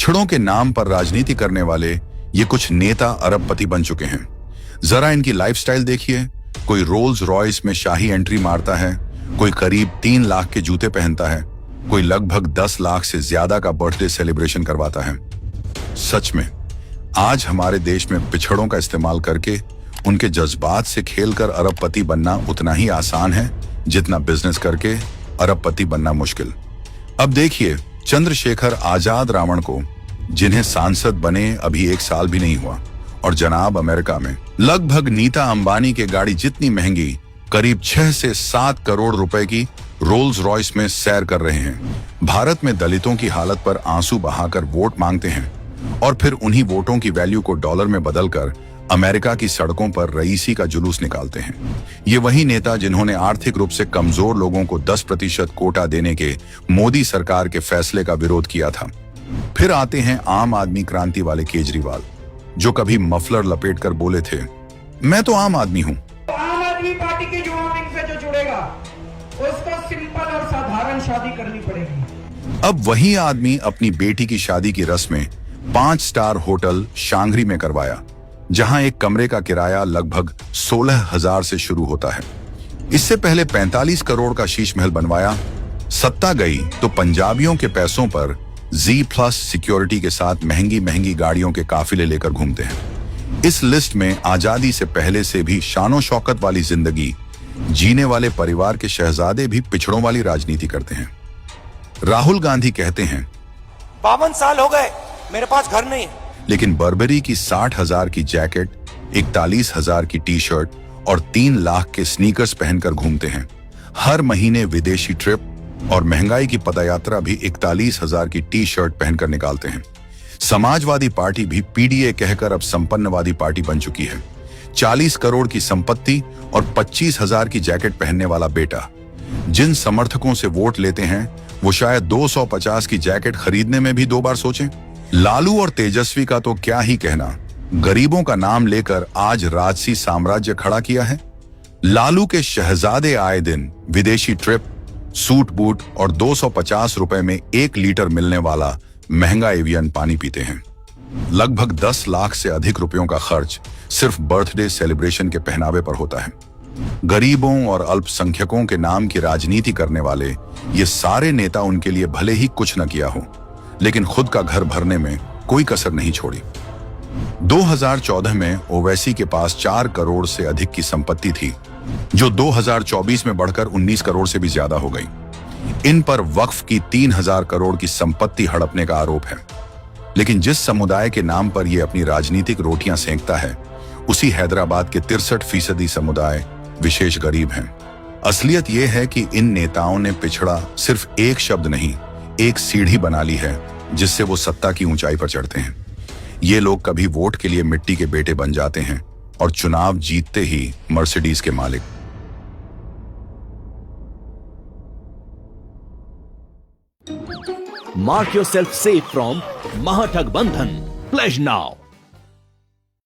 पिछड़ों के नाम पर राजनीति करने वाले ये कुछ नेता अरबपति बन चुके हैं। जरा इनकी लाइफस्टाइल देखिए। कोई रोल्स रॉयस में शाही एंट्री मारता है, कोई करीब 3 लाख के जूते पहनता है, कोई लगभग 10 लाख से ज्यादा का बर्थडे सेलिब्रेशन करवाता है। सच में आज हमारे देश में पिछड़ों का इस्तेमाल करके उनके जज्बात से खेलकर अरबपति बनना उतना ही आसान है जितना बिजनेस करके अरबपति बनना मुश्किल। अब देखिए चंद्रशेखर आजाद रावण को, जिन्हें सांसद बने अभी 1 साल भी नहीं हुआ, और जनाब अमेरिका में लगभग नीता अंबानी के गाड़ी जितनी महंगी करीब 6 से 7 करोड़ रुपए की रोल्स रॉयस में सैर कर रहे हैं। भारत में दलितों की हालत पर आंसू बहाकर वोट मांगते हैं और फिर उन्हीं वोटों की वैल्यू को डॉलर में बदलकर अमेरिका की सड़कों पर रईसी का जुलूस निकालते हैं। ये वही नेता जिन्होंने आर्थिक रूप से कमजोर लोगों को 10% कोटा देने के मोदी सरकार के फैसले का विरोध किया था। फिर आते हैं आम आदमी क्रांति वाले केजरीवाल, जो कभी मफलर लपेटकर बोले थे, मैं तो आम आदमी हूं। आम आदमी पार्टी के युवा विंग से जो जुड़ेगा उसको सिंपल और साधारण शादी करनी पड़ेगी। अब वही आदमी अपनी बेटी की शादी की रस्में 5 स्टार होटल शांघरी में करवाया, जहां एक कमरे का किराया लगभग 16,000 से शुरू होता है। इससे पहले 45 करोड़ का शीश महल बनवाया। सत्ता गई तो पंजाबियों के पैसों पर Z+ सिक्योरिटी के साथ महंगी महंगी गाड़ियों के काफिले लेकर घूमते हैं। इस लिस्ट में आजादी से पहले से भी शानो शौकत वाली जिंदगी जीने वाले परिवार के शहजादे भी पिछड़ों वाली राजनीति करते हैं। राहुल गांधी कहते हैं 52 साल हो गए, मेरे पास घर नहीं है, लेकिन बर्बरी की 60,000 की जैकेट, 41,000 की टी शर्ट और 3 लाख के स्नीकर्स पहनकर घूमते हैं। हर महीने विदेशी ट्रिप और महंगाई की पदयात्रा भी 41,000 की टी शर्ट पहनकर निकालते हैं। समाजवादी पार्टी भी पीडीए कहकर अब संपन्नवादी पार्टी बन चुकी है। 40 करोड़ की संपत्ति और 25,000 की जैकेट पहनने वाला बेटा। जिन समर्थकों से वोट लेते हैं वो शायद 250 की जैकेट खरीदने में भी 2 बार सोचें। लालू और तेजस्वी का तो क्या ही कहना, गरीबों का नाम लेकर आज राजसी साम्राज्य खड़ा किया है। लालू के शहजादे आए दिन विदेशी ट्रिप, सूट बूट और 250 रुपए में 1 लीटर मिलने वाला महंगा एवियन पानी पीते हैं। लगभग 10 लाख से अधिक रुपयों का खर्च सिर्फ बर्थडे सेलिब्रेशन के पहनावे पर होता है। गरीबों और अल्पसंख्यकों के नाम की राजनीति करने वाले ये सारे नेता उनके लिए भले ही कुछ न किया हो, लेकिन खुद का घर भरने में कोई कसर नहीं छोड़ी। 2014 में ओवैसी के पास 4 करोड़ से अधिक की संपत्ति थी, जो 2024 में बढ़कर 19 करोड़ से भी ज्यादा हो गई। इन पर वक्फ की 3,000 करोड़ की संपत्ति हड़पने का आरोप है। लेकिन जिस समुदाय के नाम पर यह अपनी राजनीतिक रोटियां सेंकता है, उसी हैदराबाद के 63% समुदाय विशेष गरीब हैं। असलियत यह है कि इन नेताओं ने पिछड़ा सिर्फ एक शब्द नहीं, एक सीढ़ी बना ली है जिससे वो सत्ता की ऊंचाई पर चढ़ते हैं। ये लोग कभी वोट के लिए मिट्टी के बेटे बन जाते हैं और चुनाव जीतते ही मर्सिडीज के मालिक। Mark yourself safe from Mahathag Bandhan. Pledge now.